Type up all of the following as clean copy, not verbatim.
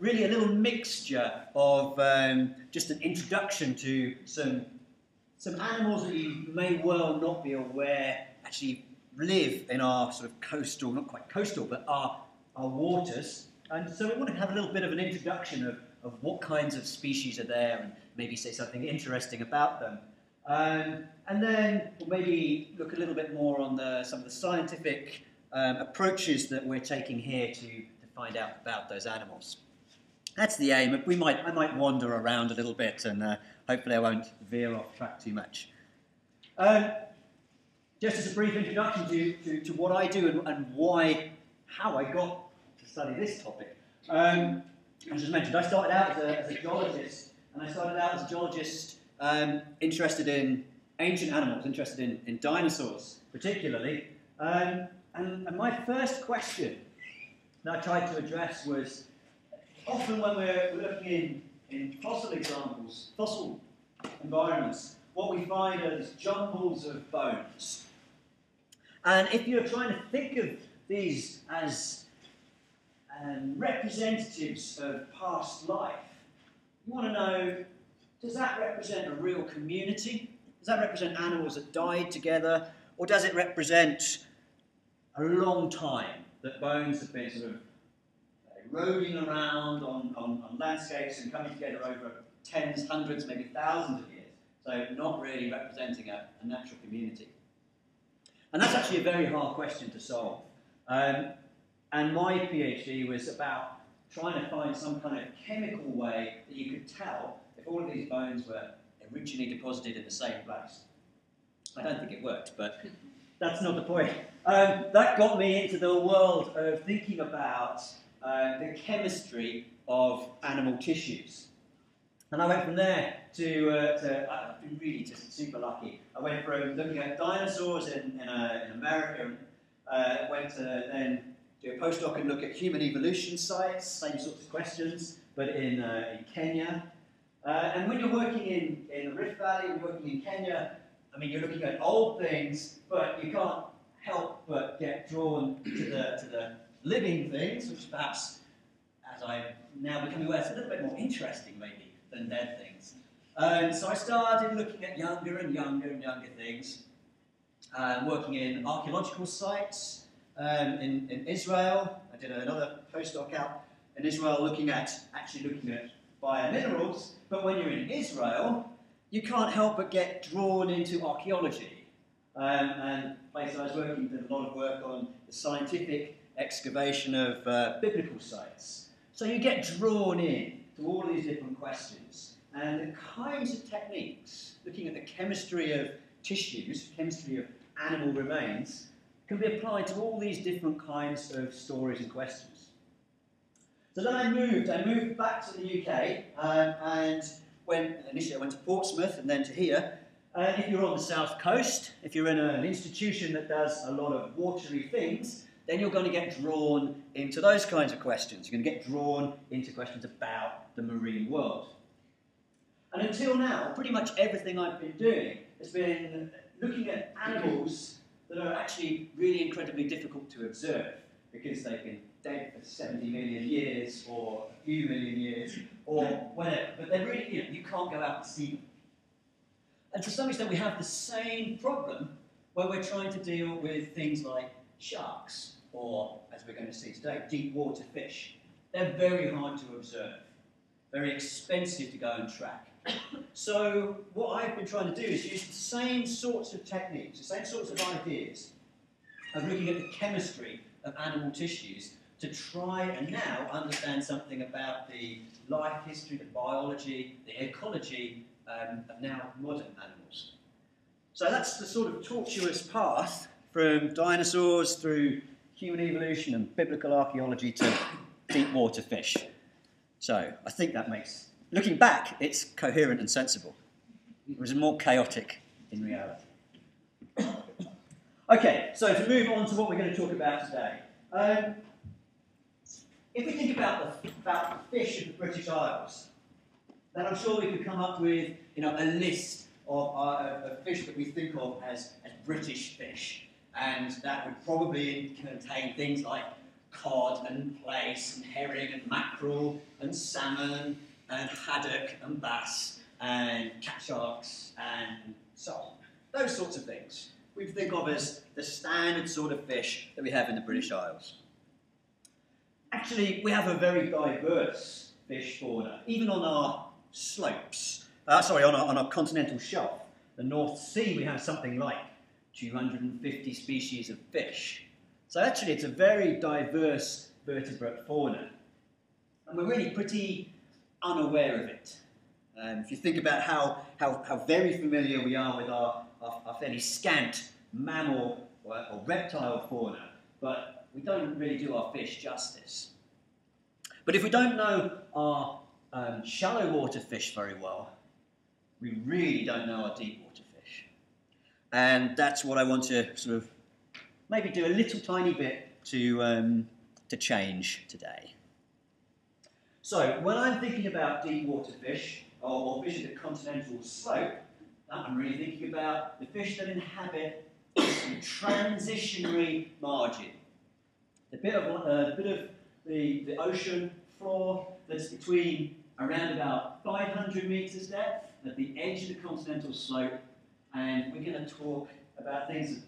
really a little mixture of just an introduction to some animals that you may well not be aware actually live in our sort of coastal, not quite coastal, but our waters. And so we want to have a little bit of an introduction of what kinds of species are there and maybe say something interesting about them. And then we'll maybe look a little bit more on some of the scientific approaches that we're taking here to find out about those animals. That's the aim. I might wander around a little bit, and hopefully I won't veer off track too much. Just as a brief introduction to what I do and how I got to study this topic. As I just mentioned, I started out as a geologist, and I started out as a geologist interested in ancient animals, interested in dinosaurs particularly. And my first question that I tried to address was, often when we're looking in fossil examples, fossil environments, what we find are these jumbles of bones. And if you're trying to think of these as representatives of past life, you want to know, does that represent a real community? Does that represent animals that died together? Or does it represent a long time that bones have been sort of eroding around on landscapes and coming together over tens, hundreds, maybe thousands of years? So not really representing a natural community. And that's actually a very hard question to solve. And my PhD was about trying to find some kind of chemical way that you could tell if all of these bones were originally deposited in the same place. I don't think it worked, but that's not the point. That got me into the world of thinking about the chemistry of animal tissues. And I went from there I've been really just super lucky. I went from looking at dinosaurs in America, and went to then do a postdoc and look at human evolution sites, same sorts of questions, but in Kenya. And when you're working in the Rift Valley, when you're working in Kenya, I mean, you're looking at old things, but you can't help but get drawn to the living things, which perhaps, as I'm now becoming aware, is a little bit more interesting maybe than dead things. So I started looking at younger and younger and younger things, working in archaeological sites in Israel. I did another postdoc out in Israel looking at biominerals, but when you're in Israel, you can't help but get drawn into archaeology. And the place I was working did a lot of work on the scientific excavation of biblical sites. So you get drawn in to all these different questions. And the kinds of techniques, looking at the chemistry of tissues, chemistry of animal remains, can be applied to all these different kinds of stories and questions. So then I moved back to the UK, and initially I went to Portsmouth and then to here. And if you're on the south coast, if you're in an institution that does a lot of watery things, then you're going to get drawn into those kinds of questions. You're going to get drawn into questions about the marine world. And until now, pretty much everything I've been doing has been looking at animals that are actually really incredibly difficult to observe because they've been dead for 70 million years or a few million years or whatever. But they're really, you can't go out and see them. And to some extent, we have the same problem when we're trying to deal with things like sharks or, as we're going to see today, deep water fish. They're very hard to observe, very expensive to go and track. So what I've been trying to do is use the same sorts of techniques, the same sorts of ideas of looking at the chemistry of animal tissues to try and now understand something about the life history, the biology, the ecology of now modern animals. So that's the sort of tortuous path from dinosaurs through human evolution and biblical archaeology to deep water fish. So I think that makes, looking back, it's coherent and sensible. It was more chaotic in reality. Okay, so to move on to what we're going to talk about today. If we think about the fish of the British Isles, then I'm sure we could come up with a list of fish that we think of as British fish. And that would probably contain things like cod and plaice and herring and mackerel and and salmon and haddock and bass and cat sharks and so on. Those sorts of things we think of as the standard sort of fish that we have in the British Isles. Actually, we have a very diverse fish fauna, even on our slopes. On our continental shelf. The North Sea, we have something like 250 species of fish. So actually, it's a very diverse vertebrate fauna. And we're really pretty unaware of it. If you think about how very familiar we are with our fairly scant mammal or reptile fauna, but we don't really do our fish justice. But if we don't know our shallow water fish very well, we really don't know our deep water fish. And that's what I want to sort of maybe do a little tiny bit to change today. So when I'm thinking about deep water fish, or fish at the continental slope, I'm really thinking about the fish that inhabit the transitionary margin. The bit of the ocean floor that's between around about 500 metres depth at the edge of the continental slope, and we're going to talk about things that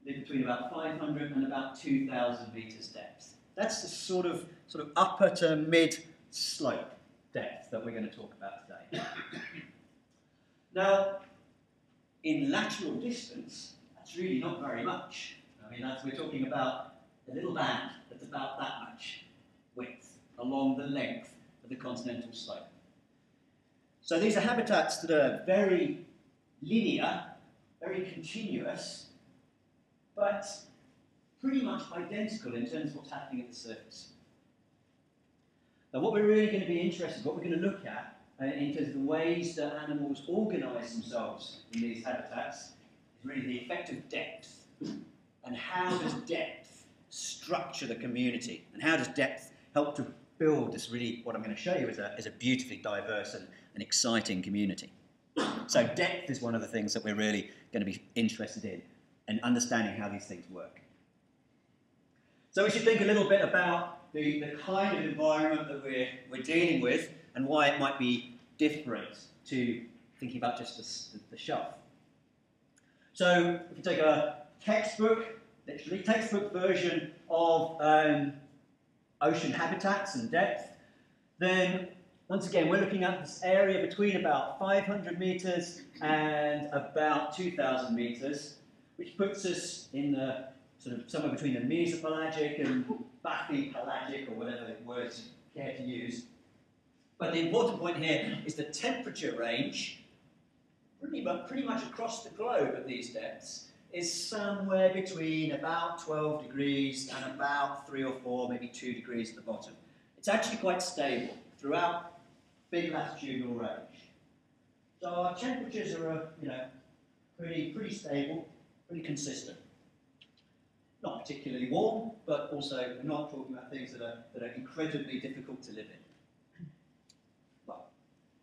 live between about 500 and about 2,000 metres depth. That's the sort of upper to mid slope depth that we're going to talk about today. Now, in lateral distance, that's really not very much. I mean, we're talking about a little band that's about that much width along the length of the continental slope. So these are habitats that are very linear, very continuous, but pretty much identical in terms of what's happening at the surface. Now what we're really going to be interested in, what we're going to look at in terms of the ways that animals organise themselves in these habitats, is really the effect of depth. And how does depth structure the community? And how does depth help to build this really, what I'm going to show you is a beautifully diverse and exciting community. So depth is one of the things that we're really going to be interested in, and understanding how these things work. So we should think a little bit about the kind of environment that we're dealing with and why it might be different to thinking about just the shelf. So if you take a textbook, literally textbook version of ocean habitats and depth, then once again we're looking at this area between about 500 metres and about 2,000 metres, which puts us in the sort of somewhere between the mesopelagic and bathypelagic, or whatever words you care to use. But the important point here is the temperature range, pretty much across the globe at these depths, is somewhere between about 12 degrees and about 3 or 4, maybe 2 degrees at the bottom. It's actually quite stable throughout big latitudinal range. So our temperatures are, pretty stable, pretty consistent. Not particularly warm, but also we're not talking about things that are incredibly difficult to live in. Well,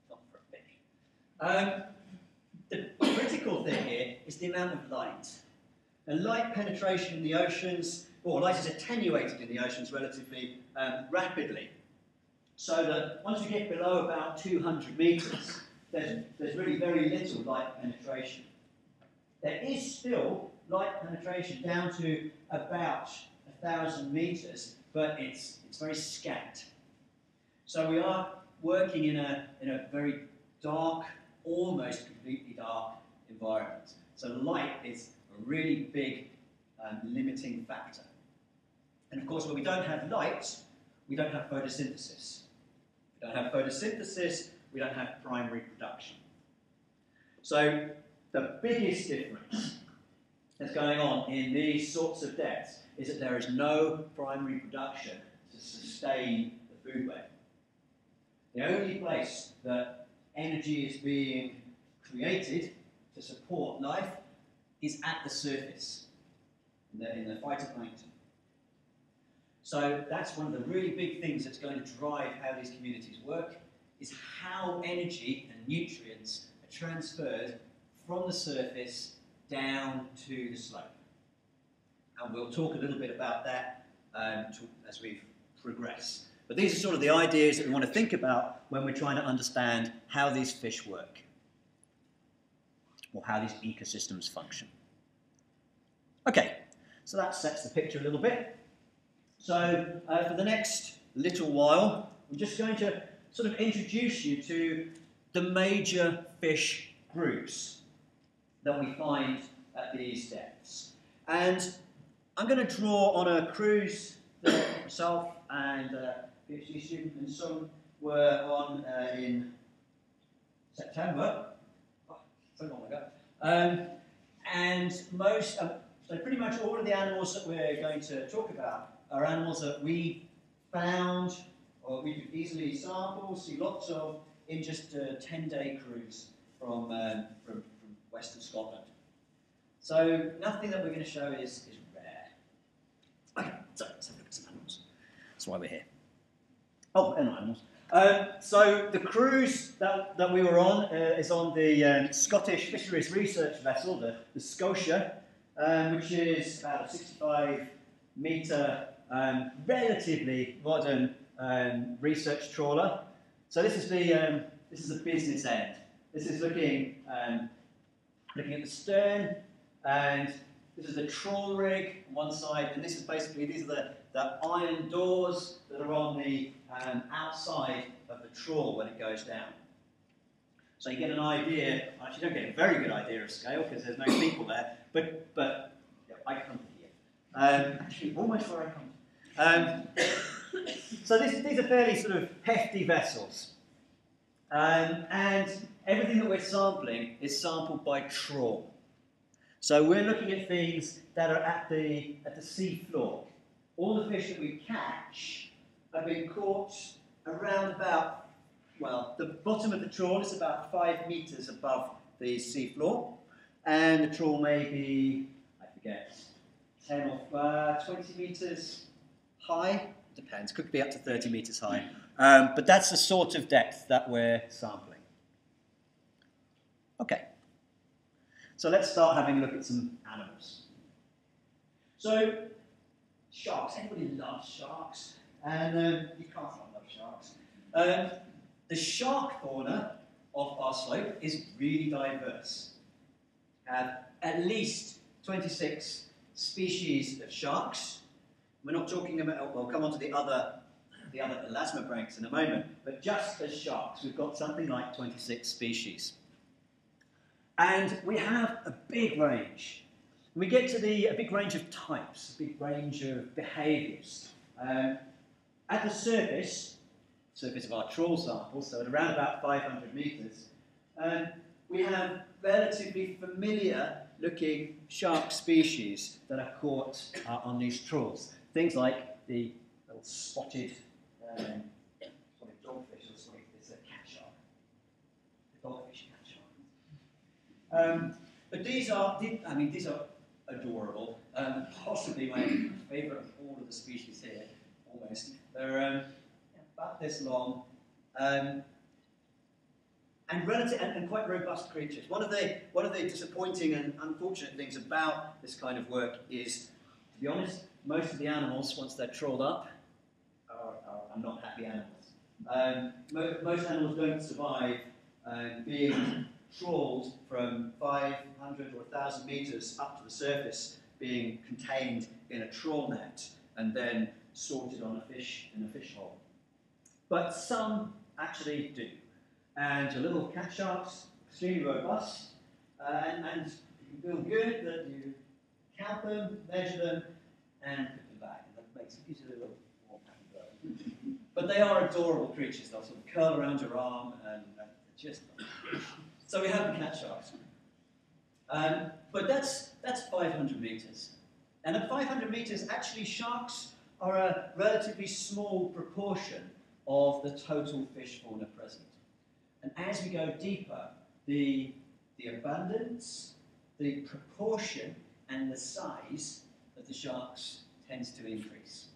not for a fish. The critical thing here is the amount of light. Now, light penetration in the oceans, or light is attenuated in the oceans relatively rapidly, so that once we get below about 200 metres, there's really very little light penetration. There is still light penetration down to about 1,000 metres, but it's very scant. So we are working in a very dark, almost completely dark environment. So light is a really big limiting factor. And of course, when we don't have light, we don't have photosynthesis. If we don't have photosynthesis, we don't have primary production. So the biggest difference that's going on in these sorts of depths is that there is no primary production to sustain the food web. The only place that energy is being created to support life is at the surface, in the phytoplankton. So that's one of the really big things that's going to drive how these communities work, is how energy and nutrients are transferred from the surface down to the slope. And we'll talk a little bit about that as we progress. But these are sort of the ideas that we want to think about when we're trying to understand how these fish work, or how these ecosystems function. Okay, so that sets the picture a little bit. So for the next little while, I'm just going to sort of introduce you to the major fish groups that we find at these depths. And I'm going to draw on a cruise that myself and PhD student and son were on in September. Oh, so long ago. And most, so pretty much all of the animals that we're going to talk about are animals that we found, or we could easily sample, see lots of, in just a 10-day cruise from western Scotland. So nothing that we're going to show is rare. Okay, so let's have a look at some animals. That's why we're here. Oh, and animals. So the cruise that we were on is on the Scottish Fisheries research vessel, the Scotia, which is about a 65-metre, relatively modern research trawler. So this is the business end. This is looking at the stern, and this is the trawl rig on one side, and this is basically, these are the iron doors that are on the outside of the trawl when it goes down. So you get an idea, actually you don't get a very good idea of scale because there's no people there, but yeah, I come to here. Actually, almost where I come to. So these are fairly sort of hefty vessels. And everything that we're sampling is sampled by trawl. So we're looking at things that are at the sea floor. All the fish that we catch have been caught around about, well, the bottom of the trawl is about 5 metres above the sea floor, and the trawl may be, I forget, 10 or 20 metres high. Depends, could be up to 30 metres high. But that's the sort of depth that we're sampling. Okay, so let's start having a look at some animals. So, sharks, everybody loves sharks, and you can't not love sharks. The shark fauna of our slope is really diverse. At least 26 species of sharks. We're not talking about, we'll come on to the other elasmobranchs in a moment, but just as sharks, we've got something like 26 species. And we have a big range. We get to a big range of types, a big range of behaviours. At the surface of our trawl samples, so at around about 500 metres, we have relatively familiar looking shark species that are caught on these trawls. Things like the little spotted dogfish, it's a cat shark. The dogfish cat shark. But these are adorable. Possibly my favourite of all of the species here, almost. They're about this long, and quite robust creatures. One of the disappointing and unfortunate things about this kind of work is, to be honest, most of the animals, once they're trawled up, are not happy animals. Most animals don't survive being trawled from 500 or 1,000 metres up to the surface, being contained in a trawl net and then sorted on a fish in a fish hole. But some actually do. And your little cat sharks, extremely robust, and you feel good that you count them, measure them, and put them back. And that gives you a little more happy bird. But they are adorable creatures. They'll sort of curl around your arm and just. So we have the cat sharks. But that's 500 metres. And at 500 metres, actually sharks are a relatively small proportion of the total fish fauna present. And as we go deeper, the abundance, the proportion, and the size of the sharks tends to increase.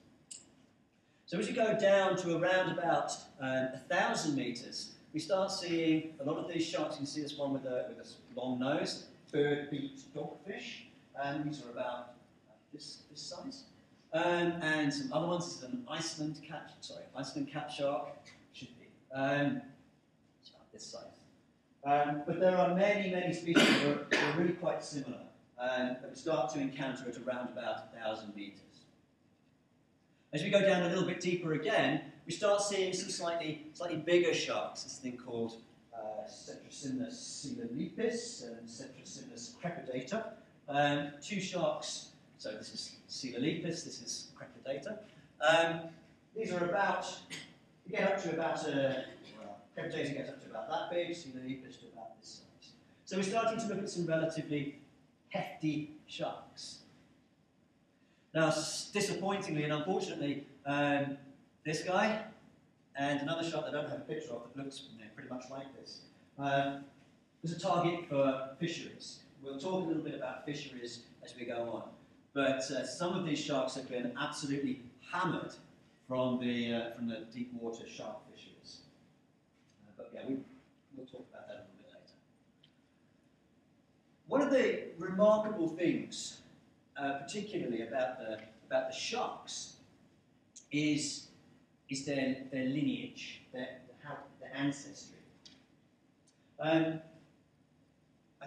So as you go down to around about 1,000 metres, we start seeing a lot of these sharks. You can see this one with a long nose, bird-beaked dogfish. These are about this size. and some other ones. This is an Iceland cat shark. Should be. It's about this size. But there are many, many species that are really quite similar, that we start to encounter at around about 1,000 metres. As we go down a little bit deeper again, we start seeing some slightly bigger sharks. This thing called Cetrocymnus coelolepis and Cetrocymnus crepidator. Two sharks. So this is coelolepis, this is crepidator. These are about, you get up to about, crepidator gets up to about that big, coelolepis to about this size. So we're starting to look at some relatively hefty sharks. Now, disappointingly and unfortunately, this guy and another shark that I don't have a picture of that looks pretty much like this was a target for fisheries. We'll talk a little bit about fisheries as we go on. But some of these sharks have been absolutely hammered from the deep water shark fisheries. But yeah, we'll talk about that a little bit later. One of the remarkable things, particularly about the sharks, is their lineage, their ancestry. I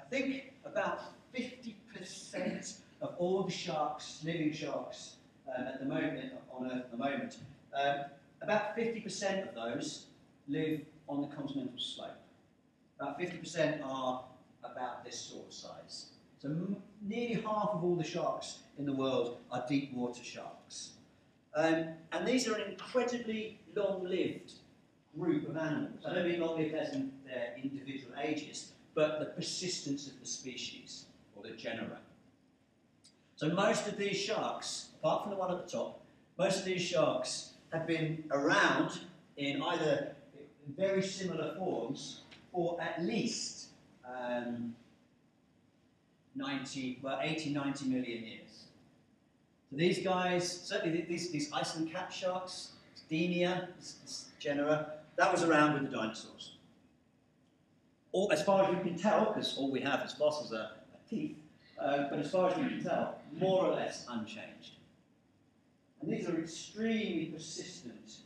think about 50% of all the sharks, living sharks, at the moment on Earth at the moment, about 50% of those live on the continental slope. About 50% are about this sort of size. So nearly half of all the sharks in the world are deep water sharks. And these are an incredibly long-lived group of animals. I don't mean long-lived as in their individual ages, but the persistence of the species, or the genera. So most of these sharks, apart from the one at the top, most of these sharks have been around in either very similar forms for at least 80, 90 million years. So these guys, certainly these Iceland cat sharks, Denia, this genera, that was around with the dinosaurs. Or, as far as we can tell, because all we have as fossils are teeth, but as far as we can tell, more or less unchanged. And these are extremely persistent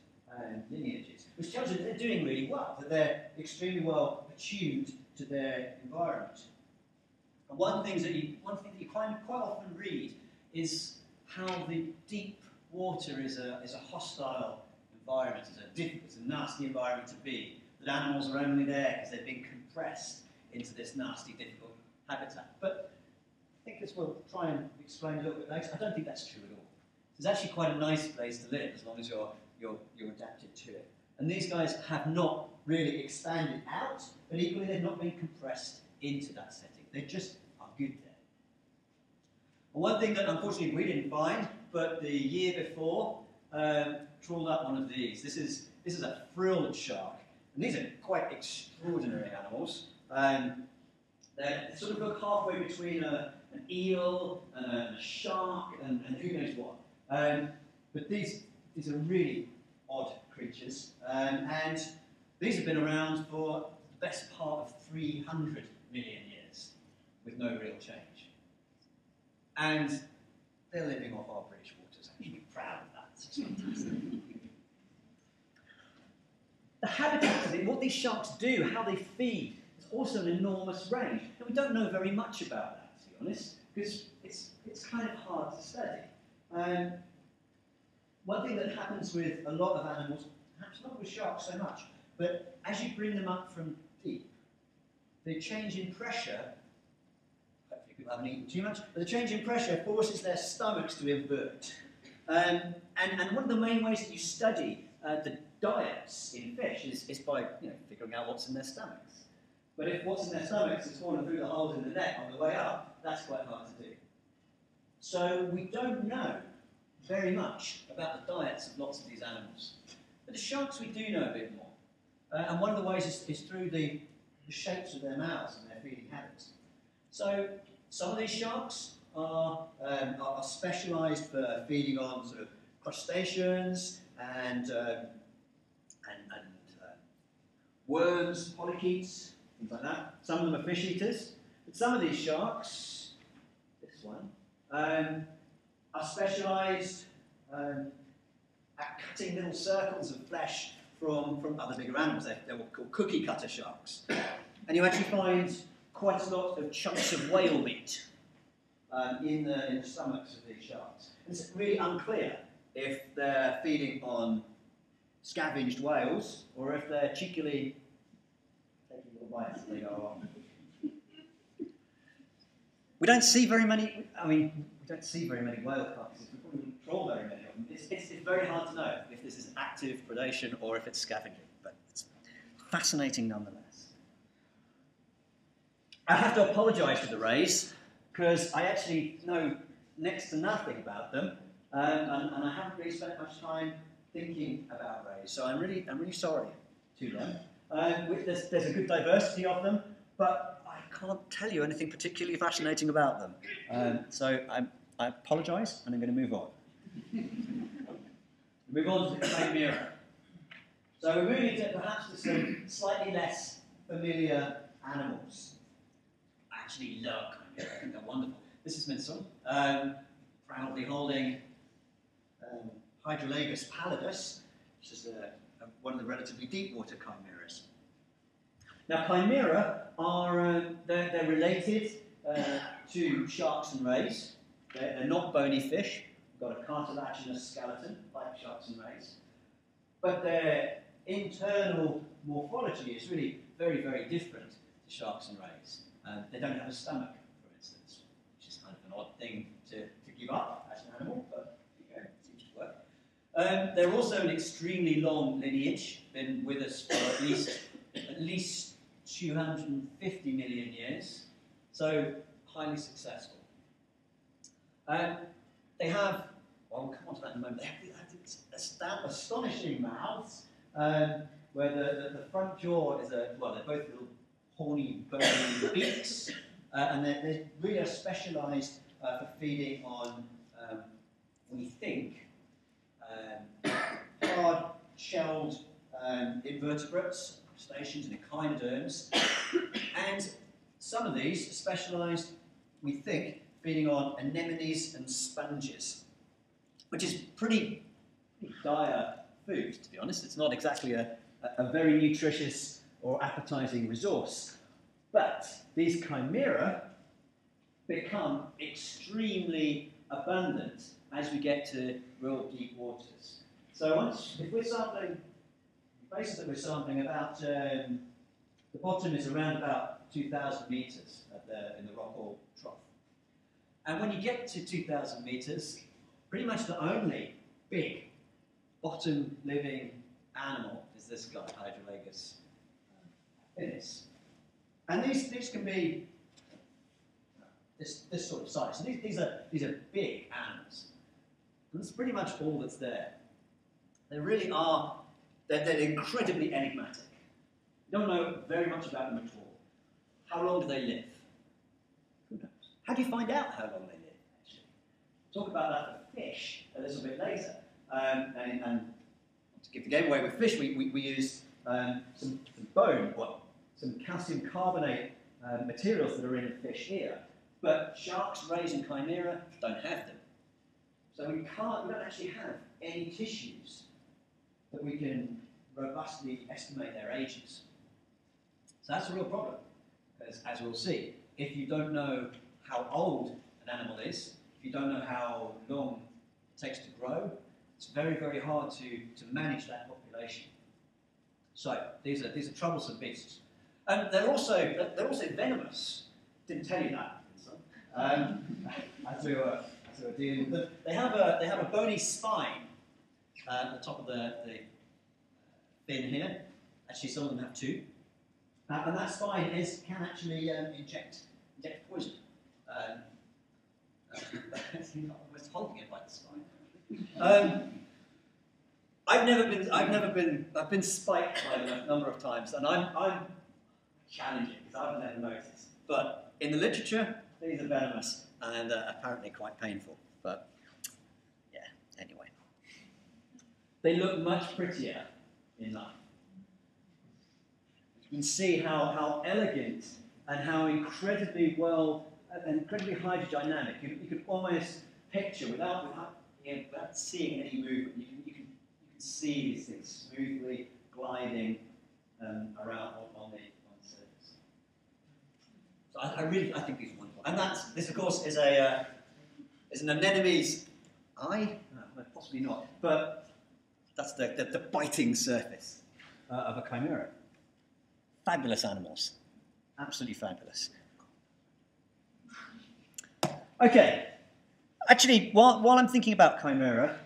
lineages, which tells you that they're doing really well, that they're extremely well attuned to their environment. And one thing that you quite often read is how the deep water is a hostile environment, it's a nasty environment to be, that animals are only there because they've been compressed into this nasty, difficult habitat. But I think as we'll try and explain a little bit later, I don't think that's true at all. It's actually quite a nice place to live as long as you're adapted to it. And these guys have not really expanded out, but equally they've not been compressed into that setting. They just are good there. And one thing that unfortunately we didn't find, but the year before, trawled up one of these. This is a frilled shark, and these are quite extraordinary animals. They sort of look halfway between an eel and a shark and who knows what. But these are really odd creatures, and these have been around for the best part of 300 million years with no real change. And they're living off our British waters. I should be proud of that. It's fantastic. The habitat of it, what these sharks do, how they feed, is also an enormous range. And we don't know very much about that, to be honest, because it's kind of hard to study. One thing that happens with a lot of animals, perhaps not with sharks so much, but as you bring them up from deep, the change in pressure, hopefully people haven't eaten too much, but the change in pressure forces their stomachs to invert. And one of the main ways that you study the diets in fish is by figuring out what's in their stomachs. But if what's in their stomachs is falling through the holes in the neck on the way up, that's quite hard to do. So we don't know very much about the diets of lots of these animals. But the sharks we do know a bit more. And one of the ways is through the shapes of their mouths and their feeding habits. So some of these sharks are specialised for feeding on sort of crustaceans and worms, polychaetes, things like that. Some of them are fish eaters. But some of these sharks, this one, are specialised at cutting little circles of flesh from other bigger animals. They're what we call cookie cutter sharks. And you actually find quite a lot of chunks of whale meat in the stomachs of these sharks. And it's really unclear if they're feeding on scavenged whales or if they're cheekily taking little bites as they go on. We don't see very many, we don't see very many whale carcasses. We probably wouldn't trawl very many of them. It's very hard to know if this is active predation or if it's scavenging, but it's fascinating nonetheless. I have to apologise to the rays because I actually know next to nothing about them, and I haven't really spent much time thinking about rays. So I'm really sorry to them. There's a good diversity of them, but I can't tell you anything particularly fascinating about them. So I apologise, and I'm going to move on. Move on to the Chimera. So we're moving perhaps to some slightly less familiar animals. I actually love Chimera. I think they're wonderful. This is Minson, proudly holding Hydrolagus pallidus, which is one of the relatively deep water chimeras. Now, chimera are they're related to sharks and rays. They're not bony fish. They've got a cartilaginous skeleton like sharks and rays, but their internal morphology is really very, very different to sharks and rays. They don't have a stomach, for instance, which is kind of an odd thing to give up as an animal, but it seems to work. They're also an extremely long lineage, been with us for at least 250 million years, so highly successful. They have, well, we'll come on to that in a moment, they have astonishing mouths, where the front jaw is they're both little horny, bony beaks, and they really are specialised for feeding on, we think, hard-shelled invertebrates, crustaceans and echinoderms, and some of these are specialised, we think, feeding on anemones and sponges, which is pretty dire food, to be honest. It's not exactly a very nutritious or appetising resource. But these chimera become extremely abundant as we get to real deep waters. So if we're sampling, the basis that we're sampling about, the bottom is around about 2,000 metres in the rockall trough. And when you get to 2,000 metres, pretty much the only big bottom living animal is this guy, Hydrolagus finis. And these can be this sort of size. So these are big animals. And that's pretty much all that's there. They really are, they're incredibly enigmatic. You don't know very much about them at all. How long do they live? Who knows? How do you find out how long they live, actually? We'll talk about that for fish a little bit later. And to give the game away with fish, we use some bone, some calcium carbonate materials that are in the fish here. But sharks, rays, and chimera don't have them. So we don't actually have any tissues that we can robustly estimate their ages. So that's a real problem, because as we'll see, if you don't know how old an animal is, if you don't know how long it takes to grow, it's very, very hard to manage that population. So these are troublesome beasts. And they're also venomous. Didn't tell you that. As we were dealing with them. They have a bony spine at the top of the fin here. Actually, some of them have two. And that spine can actually inject poison. I'm almost holding it by the spine. I've been spiked by them a number of times, and I'm challenging because I've never noticed. But in the literature, these are venomous and apparently quite painful. But yeah, anyway, they look much prettier in life. You can see how elegant and how incredibly hydrodynamic. You can almost picture, without without seeing any movement, you can see these things smoothly gliding around on the surface. So I think these are wonderful. And this of course is an anemone's eye. No, possibly not, but that's the biting surface of a chimera. Fabulous animals, absolutely fabulous. Okay, actually, while I'm thinking about chimera,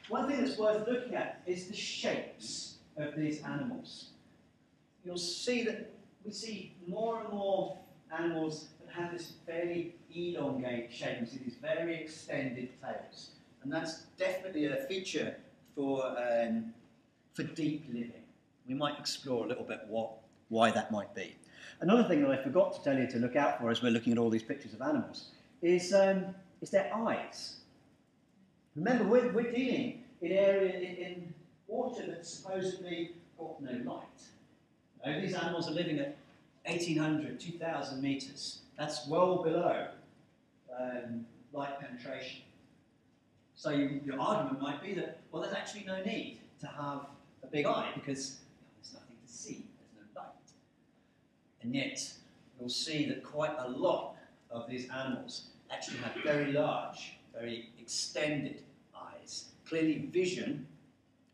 one thing that's worth looking at is the shapes of these animals. You'll see that we see more and more animals that have this fairly elongate shape. You see these very extended tails, and that's definitely a feature for deep living. We might explore a little bit why that might be. Another thing that I forgot to tell you to look out for as we're looking at all these pictures of animals is their eyes. Remember, we're dealing in water that's supposedly got no light. These animals are living at 1,800, 2,000 metres. That's well below light penetration. So your argument might be that, well, there's actually no need to have a big eye because there's nothing to see, there's no light. And yet, you'll see that quite a lot of these animals actually have very large, very extended eyes. Clearly, vision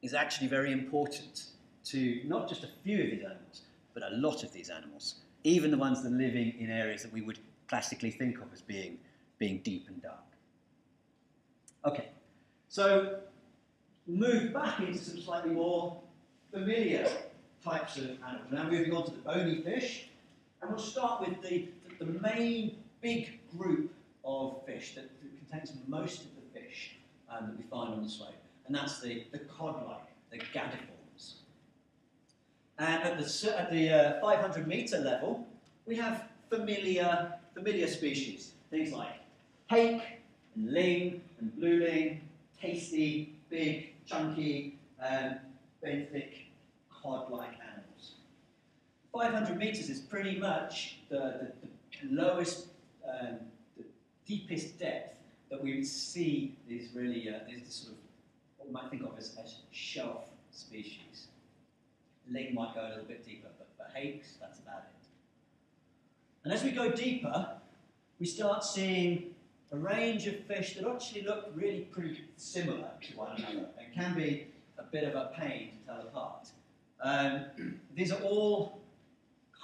is actually very important to not just a few of these animals, but a lot of these animals, even the ones that are living in areas that we would classically think of as being deep and dark. Okay, so move back into some slightly more familiar types of animals. Now moving on to the bony fish, and we'll start with the main big group of fish that contains most of the fish that we find on the slope, and that's the cod-like, the gadiforms. And at the 500 metre level, we have familiar species, things like hake, and ling, and blueling, tasty, big, chunky, benthic, cod-like animals. 500 metres is pretty much the lowest, the deepest depth that we would see these really, these sort of what we might think of as shelf species. Ling might go a little bit deeper, but hakes, that's about it. And as we go deeper, we start seeing a range of fish that actually look really pretty similar to one another and can be a bit of a pain to tell apart. These are all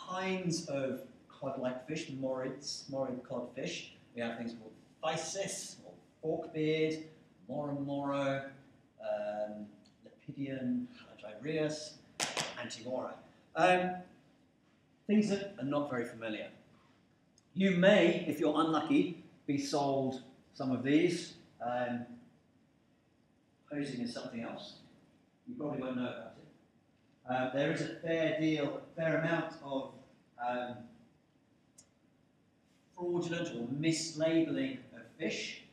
kinds of cod-like fish, morid codfish. We have things called physis, or forkbeard, moromoro, lepidian, halagiraeus, antimora. Things that are not very familiar. You may, if you're unlucky, be sold some of these, posing as something else. You probably won't know about it. There is a fair amount of fraudulent or mislabeling of fish,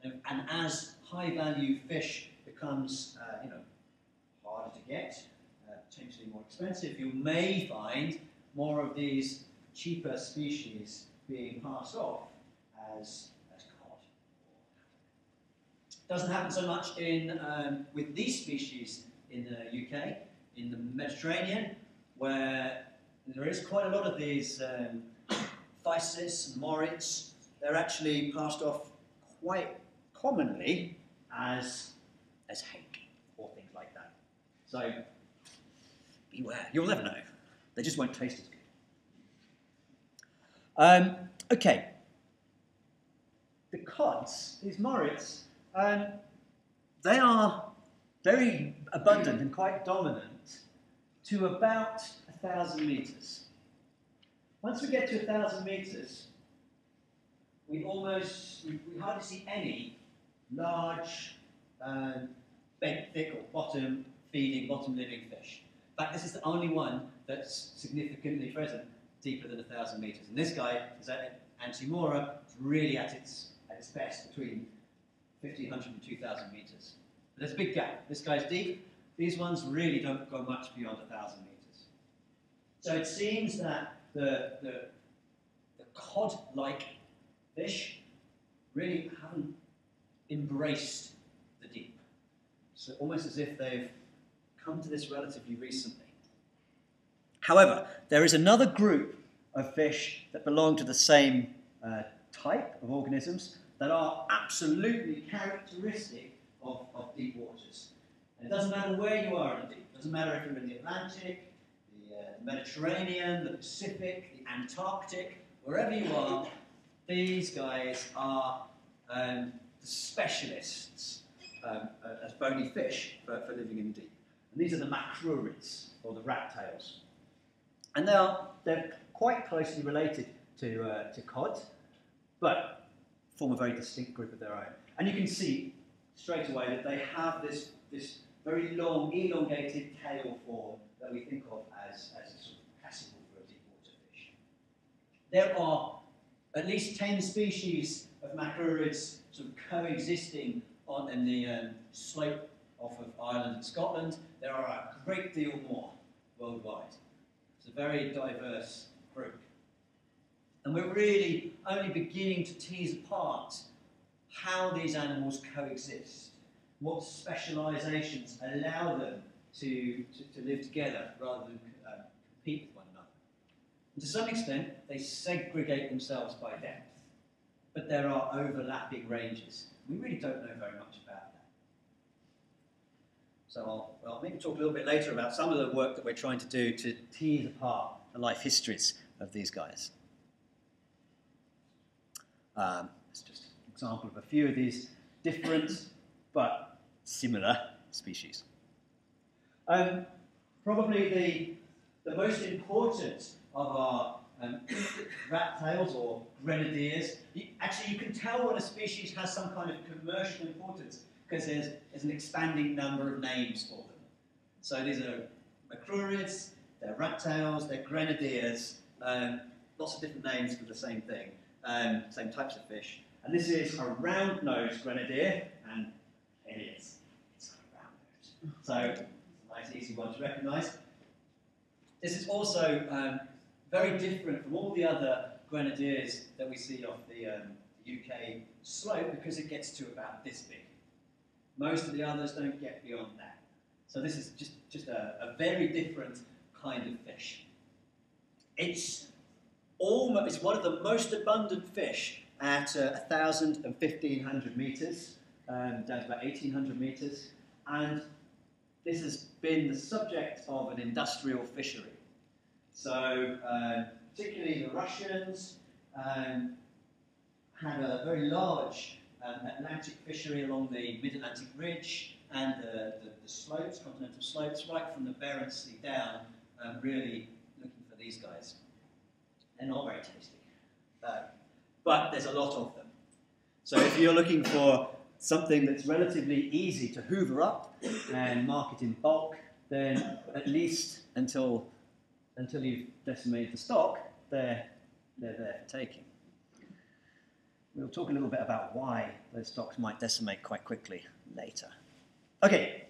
and as high-value fish becomes, harder to get, potentially more expensive, you may find more of these cheaper species being passed off as cod. Doesn't happen so much with these species in the UK. In the Mediterranean, where there is quite a lot of these physis and morids, they're actually passed off quite commonly as hake or things like that. So beware, you'll never know. They just won't taste as good. Okay. The cods, these morids, they are very abundant and quite dominant to about 1,000 metres. Once we get to 1,000 metres, we hardly see any large, benthic or bottom-feeding, bottom-living fish. In fact, this is the only one that's significantly present deeper than 1,000 metres. And this guy is at Antimora, is really at its best between 1,500 and 2,000 metres. But there's a big gap. This guy's deep. These ones really don't go much beyond 1,000 metres. So it seems that the cod-like fish really haven't embraced the deep. So almost as if they've come to this relatively recently. However, there is another group of fish that belong to the same type of organisms that are absolutely characteristic of deep waters. And it doesn't matter where you are in the deep. It doesn't matter if you're in the Atlantic, the Mediterranean, the Pacific, the Antarctic, wherever you are, these guys are the specialists as bony fish for living in the deep. And these are the macruries, or the rattails. And they're quite closely related to cod, but form a very distinct group of their own. And you can see straight away that they have this very long, elongated tail form that we think of as sort of classical for a deep water fish. There are at least 10 species of macrurids sort of coexisting in the slope off of Ireland and Scotland. There are a great deal more worldwide. It's a very diverse group. And we're really only beginning to tease apart how these animals coexist, what specializations allow them to live together rather than compete with one another. And to some extent, they segregate themselves by depth, but there are overlapping ranges. We really don't know very much about that. So I'll maybe talk a little bit later about some of the work that we're trying to do to tease apart the life histories of these guys. It's just an example of a few of these different but similar species. Probably the most important of our rattails or grenadiers, actually you can tell when a species has some kind of commercial importance because there's an expanding number of names for them. So these are macrurids, they're rattails, they're grenadiers, lots of different names for the same thing, same types of fish. And this is a round-nosed grenadier, and it is. It's a round-nosed. So it's a nice, easy one to recognise. This is also very different from all the other grenadiers that we see off the UK slope because it gets to about this big. Most of the others don't get beyond that. So this is just a very different kind of fish. It's one of the most abundant fish at 1,000 and 1,500 metres, down to about 1,800 metres, and this has been the subject of an industrial fishery. So particularly the Russians had a very large Atlantic fishery along the mid-Atlantic ridge and the slopes, continental slopes, right from the Barents Sea down, really looking for these guys. They're not very tasty, but there's a lot of them. So if you're looking for something that's relatively easy to hoover up and market in bulk, then at least until you've decimated the stock, they're there for taking. We'll talk a little bit about why those stocks might decimate quite quickly later. Okay,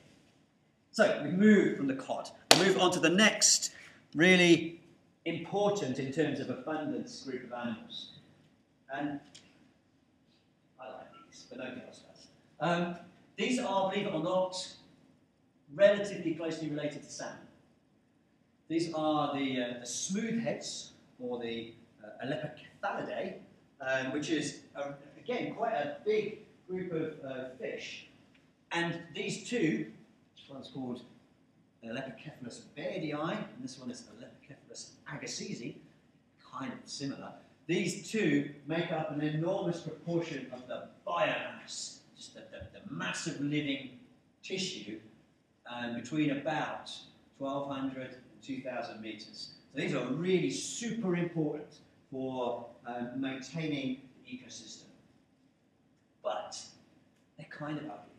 so we move from the cod. We move on to the next really important in terms of abundance group of animals. And I like these, but nobody else does. These are, believe it or not, relatively closely related to salmon. These are the smoothheads, or the Alepicephalidae, which is, again, quite a big group of fish. And these two, this one's called Alepicephalus bairdi, and this one is Alepicephalus agassizi, kind of similar. These two make up an enormous proportion of the biomass, just the massive living tissue, between about 1,200 and 2,000 metres. So these are really super important for maintaining the ecosystem. But they're kind of ugly,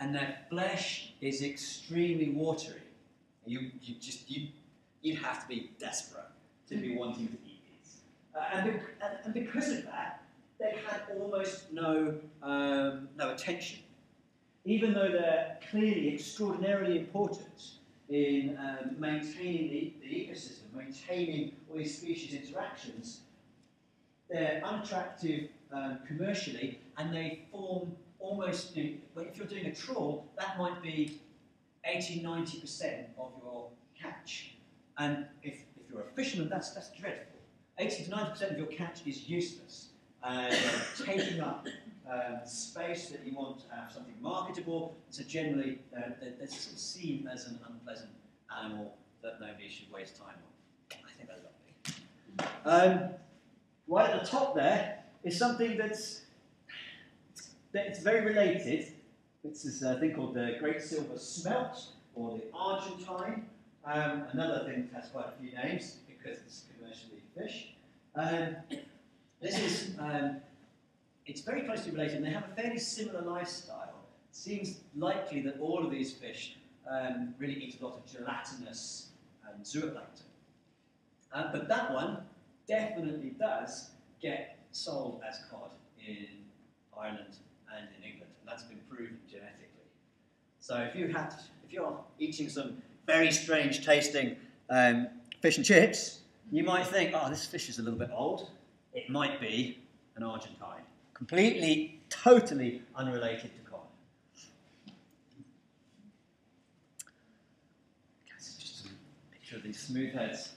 and their flesh is extremely watery. You'd have to be desperate to be wanting to eat these. And because of that, they had almost no attention. Even though they're clearly extraordinarily important in maintaining the ecosystem, maintaining all these species interactions, they're unattractive commercially, and they form almost, if you're doing a trawl, that might be 80–90% of your catch. And if you're a fisherman, that's dreadful. 80–90% of your catch is useless, taking up space that you want to have something marketable. So generally, they're sort of seen as an unpleasant animal that nobody should waste time on. I think that's lovely. Right at the top there is something that's very related. It's this thing called the great silver smelt, or the Argentine. Another thing that has quite a few names because it's commercially fished. This is, it's very closely related, and they have a fairly similar lifestyle. It seems likely that all of these fish really eat a lot of gelatinous zooplankton. But that one definitely does get sold as cod in Ireland and in England, and that's been proven genetically. So if you're eating some very strange tasting fish and chips, you might think, oh, this fish is a little bit old. It might be an Argentine. Completely, totally unrelated to cod. This is just a picture of these smoothheads.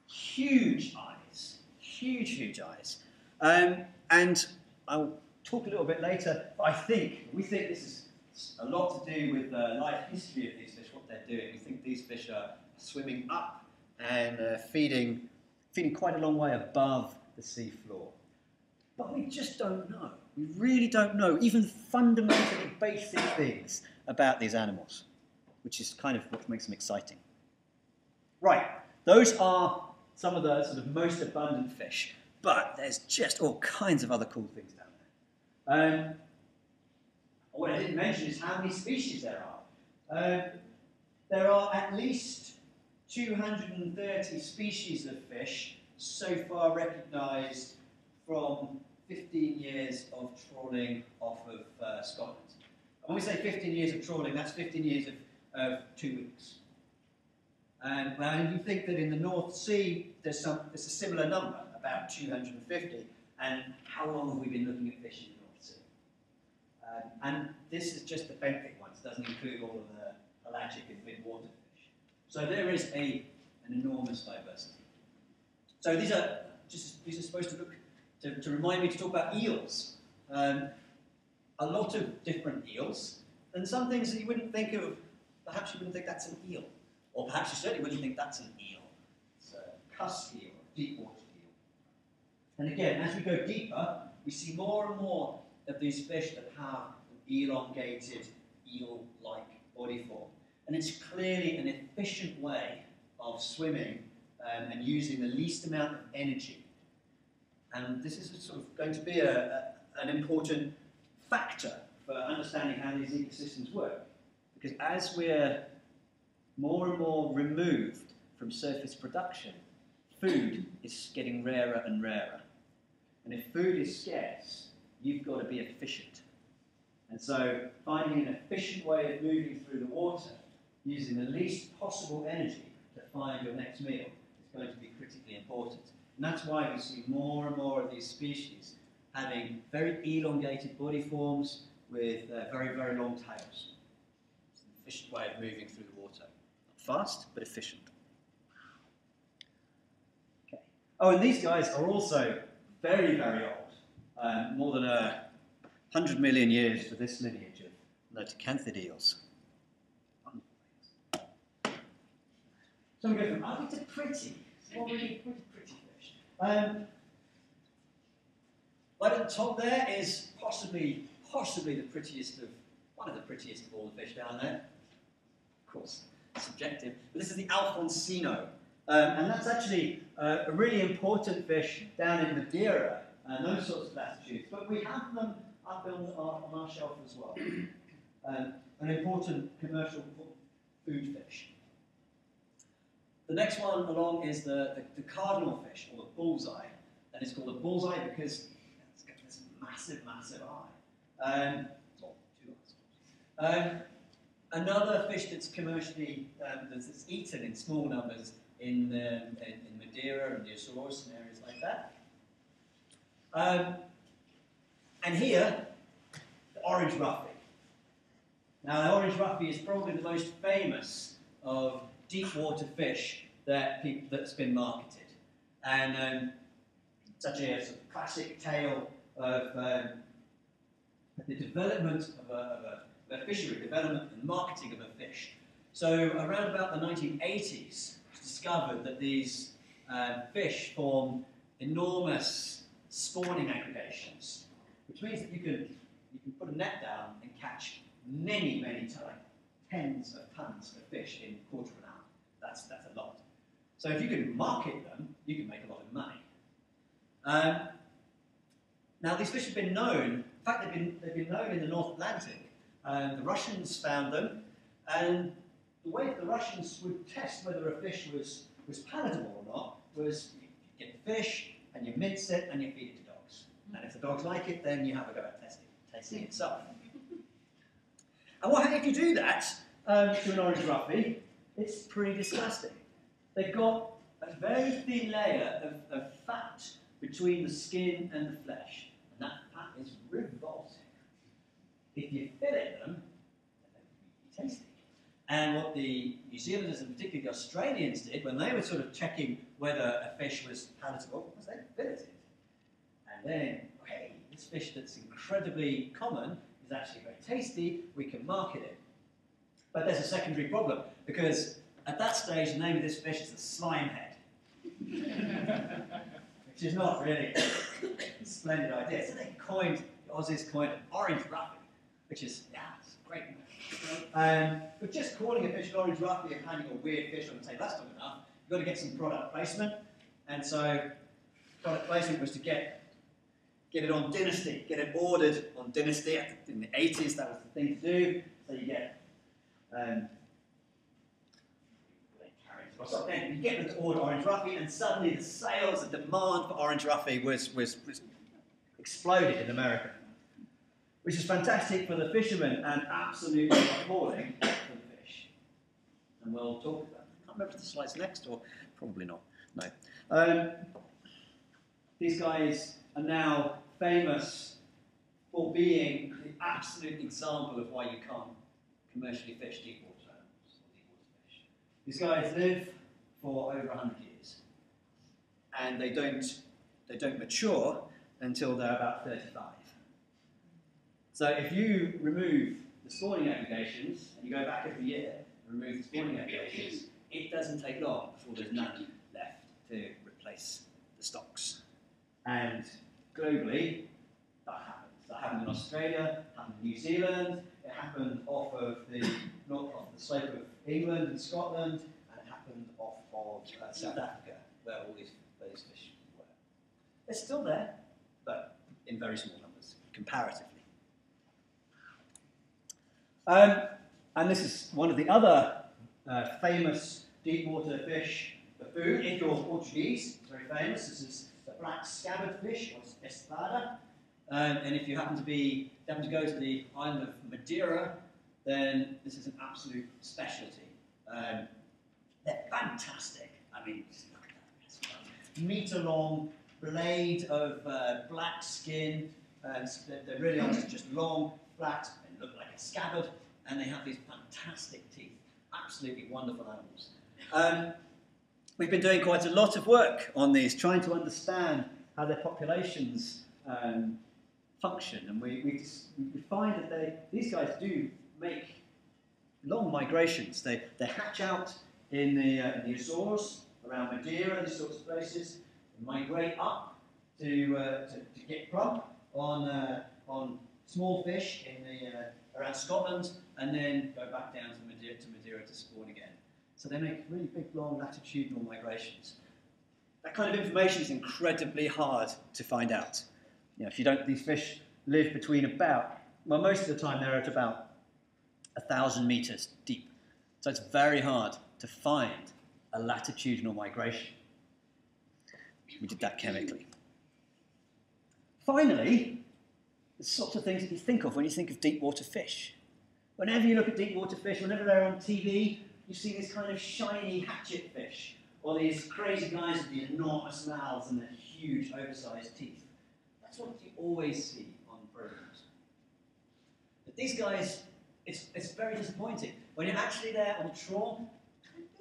Huge eyes. Huge eyes. And I'll talk a little bit later, but we think this is a lot to do with the life history of these fish, what they're doing. We think these fish are swimming up and feeding quite a long way above the sea floor. But we just don't know. We really don't know even fundamentally basic things about these animals, which is kind of what makes them exciting. Right, those are some of the sort of most abundant fish, but there's just all kinds of other cool things down there. What I didn't mention is how many species there are. There are at least 230 species of fish so far recognised from 15 years of trawling off of Scotland. When we say 15 years of trawling, that's 15 years of 2 weeks. And you think that in the North Sea there's a similar number, about 250, and how long have we been looking at fish in the North Sea? And this is just the benthic ones, it doesn't include all of the pelagic and mid-water fish. So there is an enormous diversity. So these are supposed to look to remind me to talk about eels. A lot of different eels, and some things that you wouldn't think of. Perhaps you wouldn't think that's an eel, or perhaps you certainly wouldn't think that's an eel. It's a cusk eel, a deep water eel. And again, as we go deeper, we see more and more of these fish that have an elongated, eel-like body form. And it's clearly an efficient way of swimming and using the least amount of energy. And this is sort of going to be an important factor for understanding how these ecosystems work. Because as we're more and more removed from surface production, food is getting rarer and rarer. And if food is scarce, you've got to be efficient. And so finding an efficient way of moving through the water, using the least possible energy to find your next meal, is going to be critically important. And that's why we see more and more of these species having very elongated body forms with very, very long tails. It's an efficient way of moving through the water. Not fast, but efficient. Okay. Oh, and these guys are also very, very old. More than 100 million years for this lineage of notocanthid eels. So we go from ugly to pretty. It's not really pretty fish. Right at the top there is possibly the prettiest of, one of the prettiest of all the fish down there. Of course, subjective. But this is the Alfonsino. And that's actually a really important fish down in Madeira and those sorts of latitudes. But we have them up on our shelf as well. An important commercial food fish. The next one along is the cardinal fish, or the bullseye. And it's called a bullseye because it's got this massive, massive eye. Well, 2 eyes. Another fish that's commercially that's eaten in small numbers in Madeira and the Azores and areas like that. And here, the orange roughy. Now, the orange roughy is probably the most famous of deep water fish that's been marketed. And it's actually a sort of classic tale of the development of a fishery, development and marketing of a fish. So around about the 1980s, it's discovered that these fish form enormous spawning aggregations, which means that you can put a net down and catch many, many tens of tons of fish in a quarter of an hour. That's a lot. So if you can market them, you can make a lot of money. Now these fish have been known. In fact, they've been known in the North Atlantic. The Russians found them, and the way that the Russians would test whether a fish was palatable or not was you get the fish and you mince it and you feed it to dogs. And if the dogs like it, then you have a go at tasting it itself. And if you do that to an orange roughy, it's pretty disgusting. They've got a very thin layer of fat between the skin and the flesh, and that fat is revolting. If you fillet them, they're tasty. And what the New Zealanders and particularly the Australians did when they were sort of checking whether a fish was palatable was they filleted. And then, hey, this fish that's incredibly common is actually very tasty, we can market it. But there's a secondary problem, because at that stage the name of this fish is a slime head. Which is not really a splendid idea. So they coined, the Aussies coined an orange roughy, which is, yeah, it's great. But just calling a fish an orange roughy and handing a weird fish on the table, that's not enough. You've got to get some product placement. And so product placement was to get it on Dynasty, get it ordered on Dynasty. In the 80s, that was the thing to do. So you get you get them to order orange roughy, and suddenly the sales, the demand for orange roughy was exploded in America, which is fantastic for the fishermen and absolutely appalling for the fish. And we'll talk about that. I can't remember if the slide's next, or probably not. No. These guys are now famous for being the absolute example of why you can't commercially fish deep water animals or deep water fish. These guys live for over 100 years, and they don't mature until they're about 35. So if you remove the spawning aggregations, and you go back every year and remove the spawning aggregations, it doesn't take long before there's none left to replace the stocks. And globally, that happens. That happened in Australia, happened in New Zealand, it happened off of the slope of England and Scotland, and it happened off of South Africa, where all these fish were. They're still there, but in very small numbers, comparatively. And this is one of the other famous deep water fish for food. If you're Portuguese, it's very famous. This is the black scabbard fish, or espada. And if you happen to go to the island of Madeira, then this is an absolute specialty. They're fantastic. I mean, just look at that. Metre-long blade of black skin. They really are just long, flat, and look like a scabbard, and they have these fantastic teeth. Absolutely wonderful animals. We've been doing quite a lot of work on these, trying to understand how their populations function, and we find that these guys do make long migrations. They hatch out in the Azores, around Madeira, these sorts of places, and migrate up to get plump on small fish around Scotland, and then go back down to Madeira to spawn again. So they make really big, long latitudinal migrations. That kind of information is incredibly hard to find out. You know, these fish live between most of the time they're at about 1,000 meters deep. So it's very hard to find a latitudinal migration. We did that chemically. Finally, the sorts of things that you think of when you think of deep water fish. Whenever you look at deep water fish, whenever they're on TV, you see this kind of shiny hatchet fish, or these crazy guys with the enormous mouths and the huge oversized teeth. That's what you always see on programs. But these guys, it's very disappointing. When you're actually there on the trawl,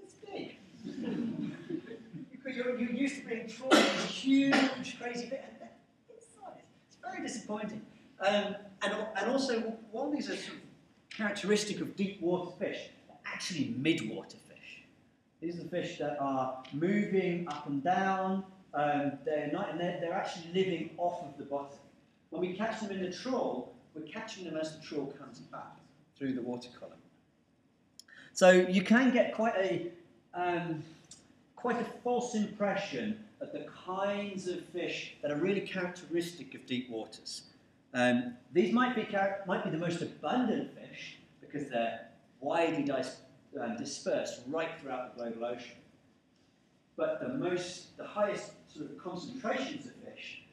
it's big. Because you're used to being trawled these huge, crazy fish, and inside, it's very disappointing. And also, one of these are sort of characteristic of deep water fish, they're actually mid-water fish. These are the fish that are moving up and down day and night, and they're actually living off of the bottom. When we catch them in the trawl, we're catching them as the trawl comes back through the water column. So you can get quite a false impression of the kinds of fish that are really characteristic of deep waters. These might be the most abundant fish because they're widely dispersed right throughout the global ocean. But the highest sort of concentrations of fish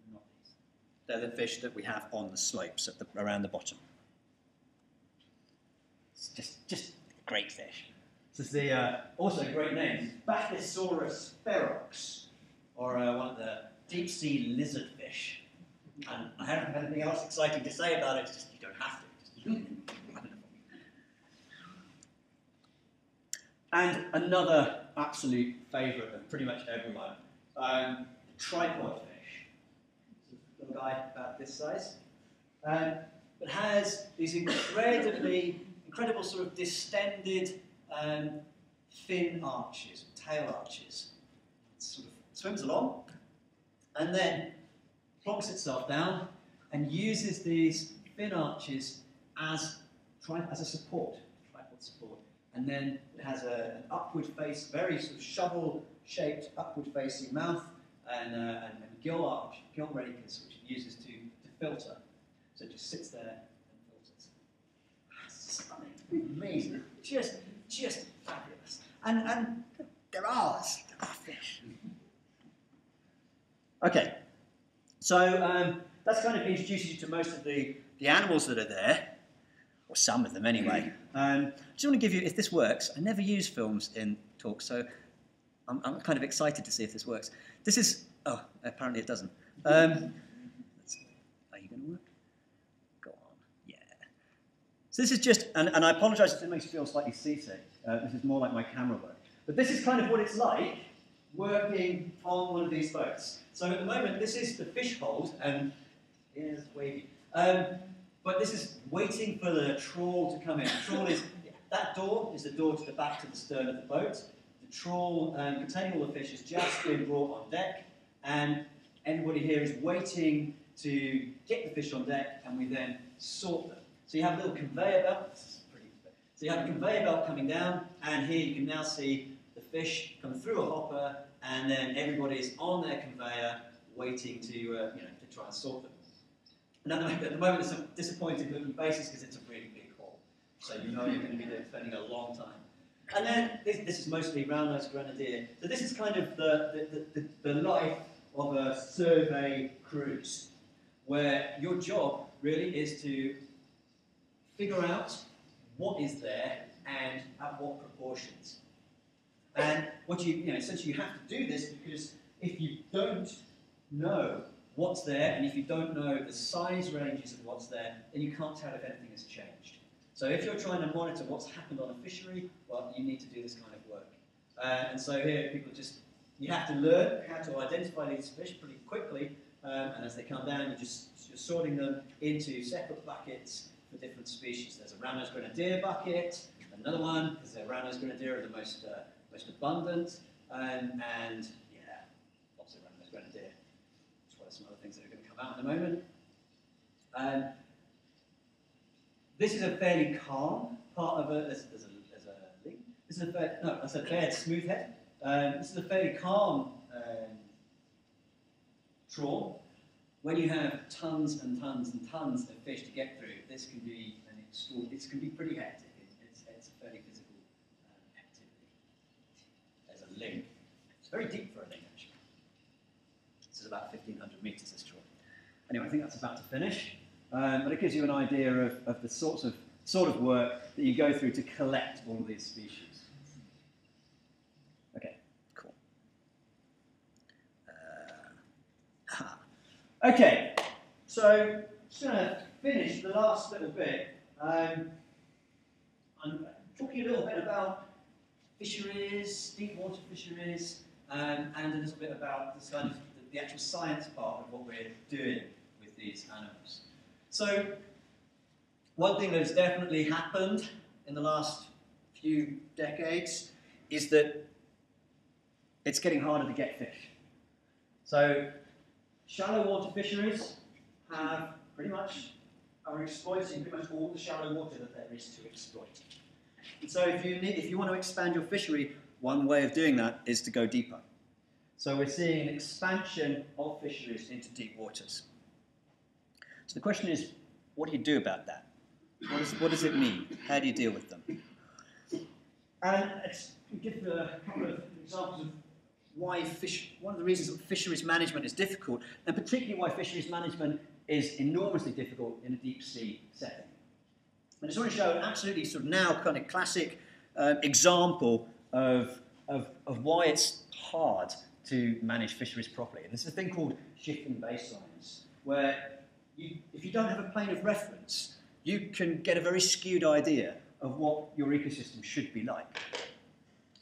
are not these. They're the fish that we have on the slopes around the bottom. It's just great fish. This is the also a great name, Bathysaurus ferox, or one of the deep sea lizard fish. And I don't have anything else exciting to say about it. It's just you don't have to. And another absolute favourite of pretty much everyone, tripod fish. It's a little guy about this size, but has these incredible sort of distended fin arches, tail arches. It sort of swims along, and then plonks itself down and uses these fin arches as a support, tripod support. And then it has an upward face, very sort of shovel-shaped upward-facing mouth, and gill rakers, which it uses to filter. So it just sits there and filters. It's stunning, amazing, just fabulous. And there are fish. Okay, so that's kind of introduces you to most of the animals that are there. Or some of them anyway. I just want to give you, if this works, I never use films in talks, so I'm kind of excited to see if this works. This is, oh, apparently it doesn't. Are you going to work? Go on, yeah. So this is just, and I apologise if it makes you feel slightly seasick. This is more like my camera work. But this is kind of what it's like working on one of these boats. So at the moment, this is the fish hold, and here's wavy. But this is waiting for the trawl to come in. The trawl is, that door is the door to the back to the stern of the boat. The trawl containing all the fish has just been brought on deck, and everybody here is waiting to get the fish on deck, and we then sort them. So you have a little conveyor belt. This is pretty. So you have a conveyor belt coming down, and here you can now see the fish come through a hopper, and then everybody is on their conveyor waiting to try and sort them. And at the moment, it's a disappointing looking basis because it's a really big haul. So you know you're going to be there spending a long time. And then this is mostly round-nosed grenadier. So this is kind of the life of a survey cruise, where your job really is to figure out what is there and at what proportions. And what essentially you have to do this because if you don't know what's there, and if you don't know the size ranges of what's there, then you can't tell if anything has changed. So if you're trying to monitor what's happened on a fishery, well, you need to do this kind of work. And so here, you have to learn how to identify these fish pretty quickly, and as they come down, you're sorting them into separate buckets for different species. There's a round-nosed grenadier bucket, another one, because the round-nosed grenadier are the most abundant, and yeah, lots of round-nosed grenadier. Some other things that are going to come out in a moment. This is a fairly calm part of there's a link. This is that's a paired smoothhead. This is a fairly calm trawl. When you have tons and tons and tons of fish to get through, this can be pretty hectic. It's a fairly physical activity. There's a link. It's very deep for a link, actually. This is about 1,500 metres, this trawl. Anyway, I think that's about to finish. But it gives you an idea of the sort of work that you go through to collect all of these species. Okay, cool. Okay, so just going to finish the last little bit, I'm talking a little bit about fisheries, deep water fisheries, and a little bit about this kind of the actual science part of what we're doing with these animals. So, one thing that has definitely happened in the last few decades is that it's getting harder to get fish. So, shallow water fisheries are exploiting pretty much all the shallow water that there is to exploit. And so if you want to expand your fishery, one way of doing that is to go deeper. So we're seeing an expansion of fisheries into deep waters. So the question is, what do you do about that? What does it mean? How do you deal with them? And let's give a couple of examples of why one of the reasons that fisheries management is difficult, and particularly why fisheries management is enormously difficult in a deep sea setting. I just want to show an absolutely sort of now kind of classic example of why it's hard to manage fisheries properly. And this is a thing called shifting baselines, where if you don't have a plane of reference, you can get a very skewed idea of what your ecosystem should be like.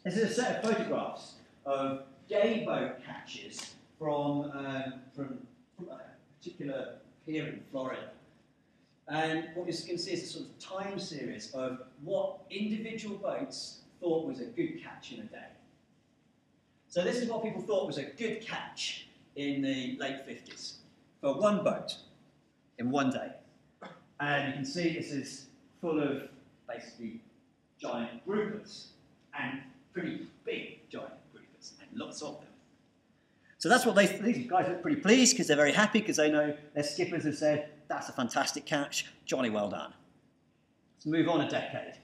This is a set of photographs of day boat catches from a particular pier in Florida. And what you can see is a sort of time series of what individual boats thought was a good catch in a day. So this is what people thought was a good catch in the late 50s for one boat in one day. And you can see this is full of basically giant groupers, and pretty big giant groupers, and lots of them. So that's what these guys look pretty pleased because they're very happy because they know their skippers have said, that's a fantastic catch, jolly well done. Let's move on a decade.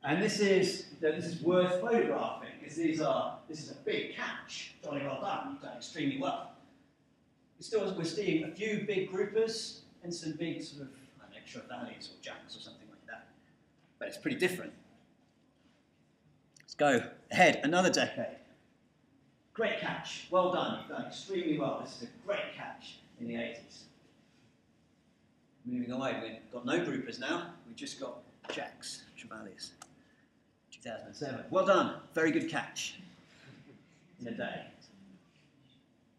And this is worth photographing because this is a big catch, jolly well done, you've done extremely well. We're seeing a few big groupers and some big sort of extra valleys or jacks or something like that. But it's pretty different. Let's go ahead another decade. Great catch, well done, you've done extremely well. This is a great catch in the 80s. Moving away, we've got no groupers now, we've just got jacks, trevallies. 2007, well done, very good catch in a day.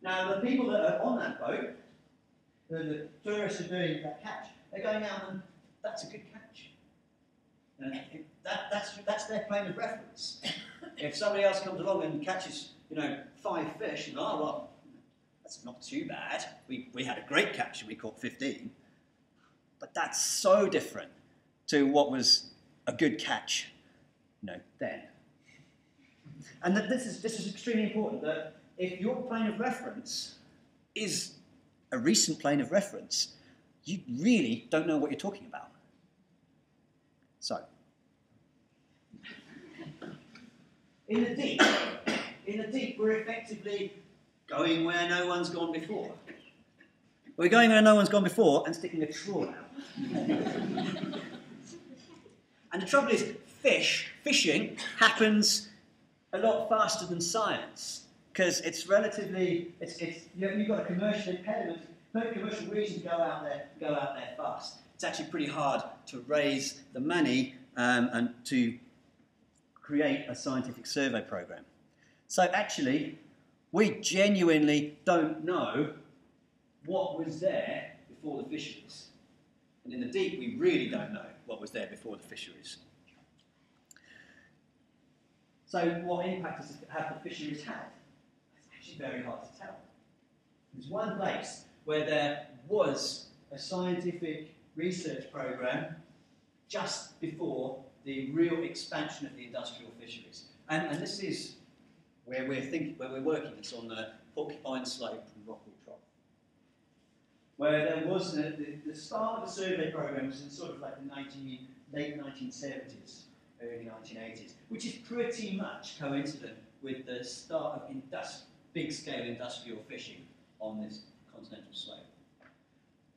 Now the people that are on that boat, the tourists are doing that catch, they're going out and that's a good catch. And that's their plane of reference. If somebody else comes along and catches, 5 fish, and well, that's not too bad. We had a great catch and we caught 15. But that's so different to what was a good catch, then. And that this is extremely important, that if your plane of reference is a recent plane of reference, you really don't know what you're talking about. So, in the deep, we're effectively going where no one's gone before. We're going where no one's gone before and sticking a trawl out. And the trouble is, fishing happens a lot faster than science because it's relatively, you've got a commercial impediment. Commercial reasons go out there fast. It's actually pretty hard to raise the money and to create a scientific survey program. So actually, we genuinely don't know what was there before the fisheries. And in the deep, we really don't know what was there before the fisheries. So what impact have the fisheries had? It's actually very hard to tell. There's one place where there was a scientific research program just before the real expansion of the industrial fisheries. And this is where we're working. It's on the Porcupine Slope and Rockall Trough. Where there was the start of the survey program was in sort of like the late 1970s, early 1980s, which is pretty much coincident with the start of big-scale industrial fishing on this continental slope.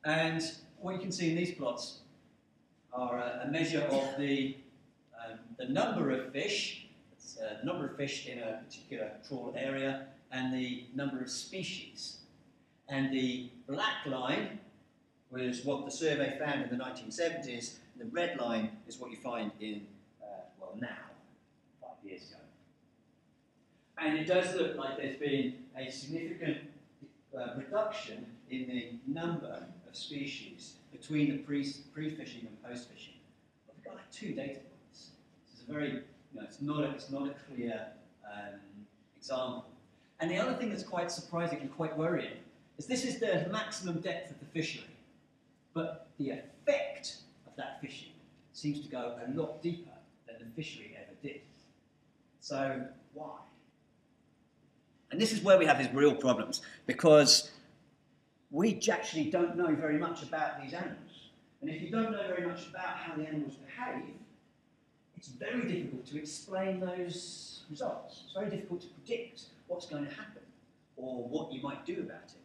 And what you can see in these plots are a measure of the number of fish, the number of fish in a particular trawl area, and the number of species. And the black line was what the survey found in the 1970s, and the red line is what you find in, well, now, 5 years ago. And it does look like there's been a significant reduction in the number of species between the pre-fishing and post-fishing. But we've got like 2 data points. This is a very, it's not a clear example. And the other thing that's quite surprising and quite worrying is this is the maximum depth of the fishery, but the effect of that fishing seems to go a lot deeper than the fishery ever did. So why? And this is where we have these real problems, because we actually don't know very much about these animals. And if you don't know very much about how the animals behave, it's very difficult to explain those results. It's very difficult to predict what's going to happen or what you might do about it.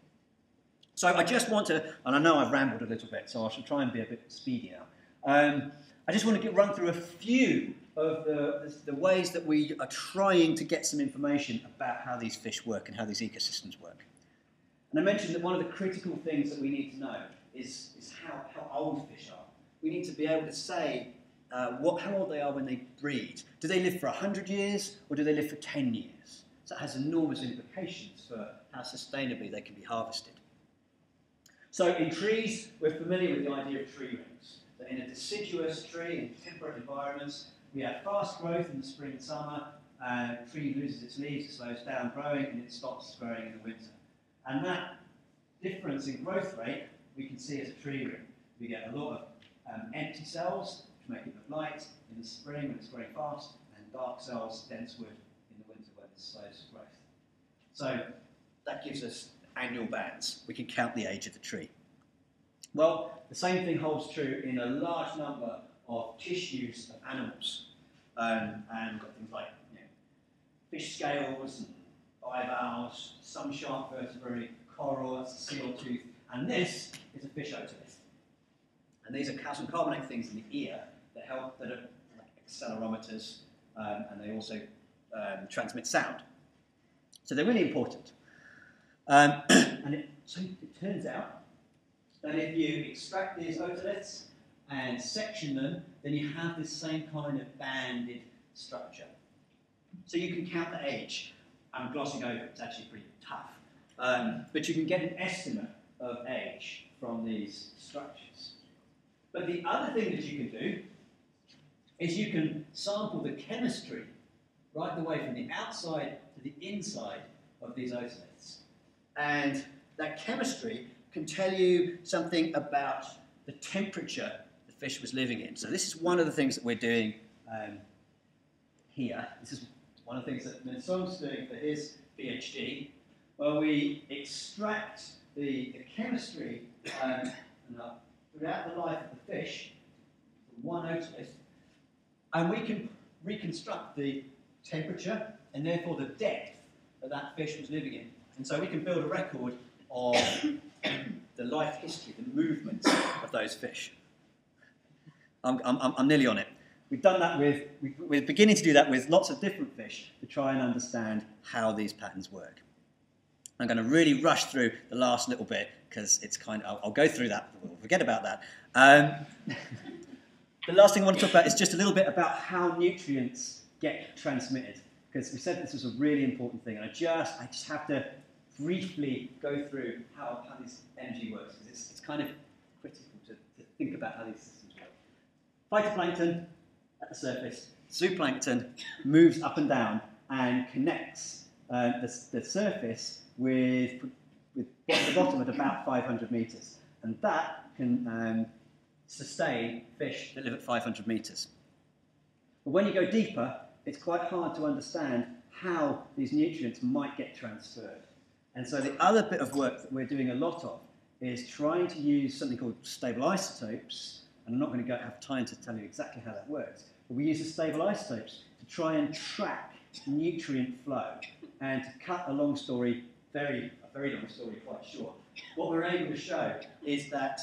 So I just want to, and I know I've rambled a little bit, so I shall try and be a bit speedy now. I just want to run through a few of the ways that we are trying to get some information about how these fish work and how these ecosystems work. And I mentioned that one of the critical things that we need to know is how old fish are. We need to be able to say how old they are when they breed. Do they live for 100 years or do they live for 10 years? So it has enormous implications for how sustainably they can be harvested. So in trees, we're familiar with the idea of tree rings. So in a deciduous tree, in temperate environments, we have fast growth in the spring and summer, and the tree loses its leaves, it slows down growing, and it stops growing in the winter. And that difference in growth rate we can see as a tree ring. We get a lot of empty cells, which make it look light in the spring when it's growing fast, and dark cells, dense wood, in the winter when it slows growth. So that gives us annual bands. We can count the age of the tree. Well, the same thing holds true in a large number of tissues of animals. And we've got things like fish scales and bivalves, some shark vertebrae, coral, that's a seal tooth, and this is a fish otolith. And these are calcium carbonate things in the ear that are like accelerometers, and they also transmit sound. So they're really important. So it turns out that if you extract these otoliths and section them, then you have this same kind of banded structure. So you can count the age. I'm glossing over it, it's actually pretty tough. But you can get an estimate of age from these structures. But the other thing that you can do is you can sample the chemistry right the way from the outside to the inside of these otoliths. And that chemistry can tell you something about the temperature the fish was living in. So this is one of the things that we're doing here. This is one of the things that Mensong's doing for his PhD, where we extract the chemistry throughout the life of the fish from one otolith, and we can reconstruct the temperature and therefore the depth that fish was living in. And so we can build a record of the life history, the movements of those fish. I'm nearly on it. We've done that we're beginning to do that with lots of different fish to try and understand how these patterns work. I'm going to really rush through the last little bit because it's I'll go through that, we'll forget about that. The last thing I want to talk about is just a little bit about how nutrients get transmitted, because we said this was a really important thing, and I just have to briefly go through how this energy works, because it's kind of critical to think about how these systems work. Phytoplankton at the surface, zooplankton moves up and down and connects the surface with the bottom at about 500 metres, and that can sustain fish that live at 500 metres. But when you go deeper, it's quite hard to understand how these nutrients might get transferred. And so the other bit of work that we're doing a lot of is trying to use something called stable isotopes, and I'm not going to have time to tell you exactly how that works, but we use the stable isotopes to try and track nutrient flow and to cut a long story, a very long story quite short. What we're able to show is that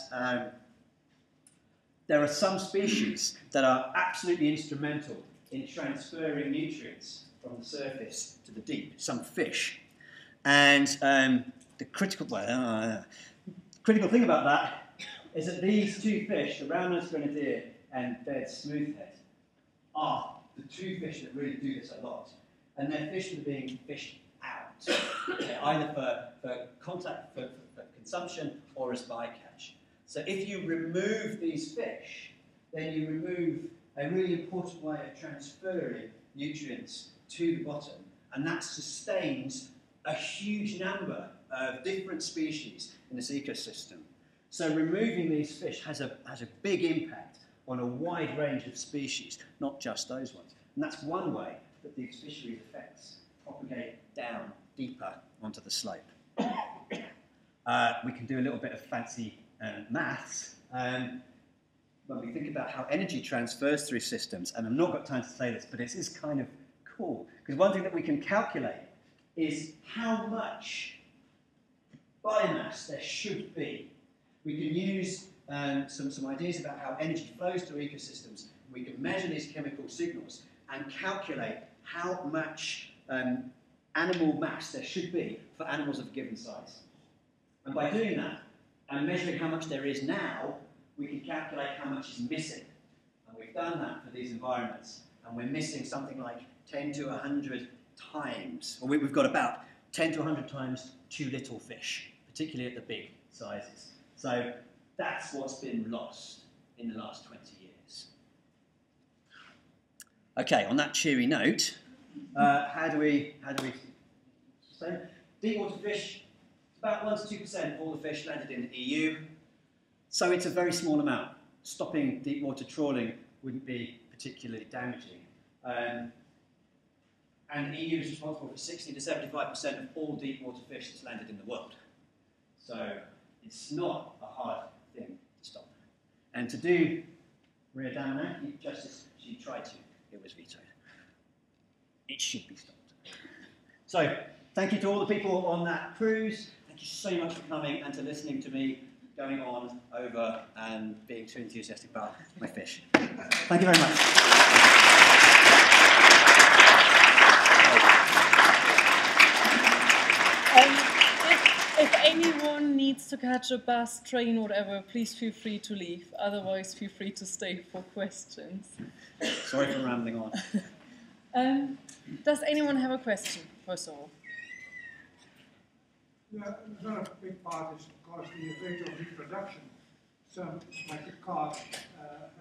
there are some species that are absolutely instrumental in transferring nutrients from the surface to the deep, some fish. And the critical thing about that is that these two fish, the round-nosed grenadier and dead smoothhead, are the two fish that really do this a lot. And they're fish that are being fished out, either for consumption or as bycatch. So if you remove these fish, then you remove a really important way of transferring nutrients to the bottom, and that sustains a huge number of different species in this ecosystem. So removing these fish has a big impact on a wide range of species, not just those ones. And that's one way that these fisheries effects propagate down deeper onto the slope. We can do a little bit of fancy maths when we think about how energy transfers through systems, and I've not got time to say this, but it is kind of cool, because one thing that we can calculate is how much biomass there should be. We can use some ideas about how energy flows through ecosystems. We can measure these chemical signals and calculate how much animal mass there should be for animals of a given size. And by doing that, and measuring how much there is now, we can calculate how much is missing. And we've done that for these environments. And we're missing something like 10 to 100 times, or we've got about 10 to 100 times too little fish, particularly at the big sizes. So that's what's been lost in the last 20 years. Okay, on that cheery note, how do we sustain? Deep water fish, about 1 to 2% of all the fish landed in the EU. So it's a very small amount. Stopping deep water trawling wouldn't be particularly damaging. And the EU is responsible for 60 to 75% of all deep water fish that's landed in the world. So it's not a hard thing to stop. And to do Maria Damanaki justice, she tried to. It was vetoed. It should be stopped. So thank you to all the people on that cruise. Thank you so much for coming and to listening to me going on over and being too enthusiastic about my fish. Thank you very much. If anyone needs to catch a bus, train, whatever, please feel free to leave. Otherwise, feel free to stay for questions. Sorry for rambling on. Does anyone have a question, first of all? Yeah, another big part is, of course, the rate of reproduction. Some, like the cod,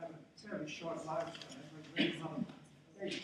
have a fairly short lifespan, but very well age.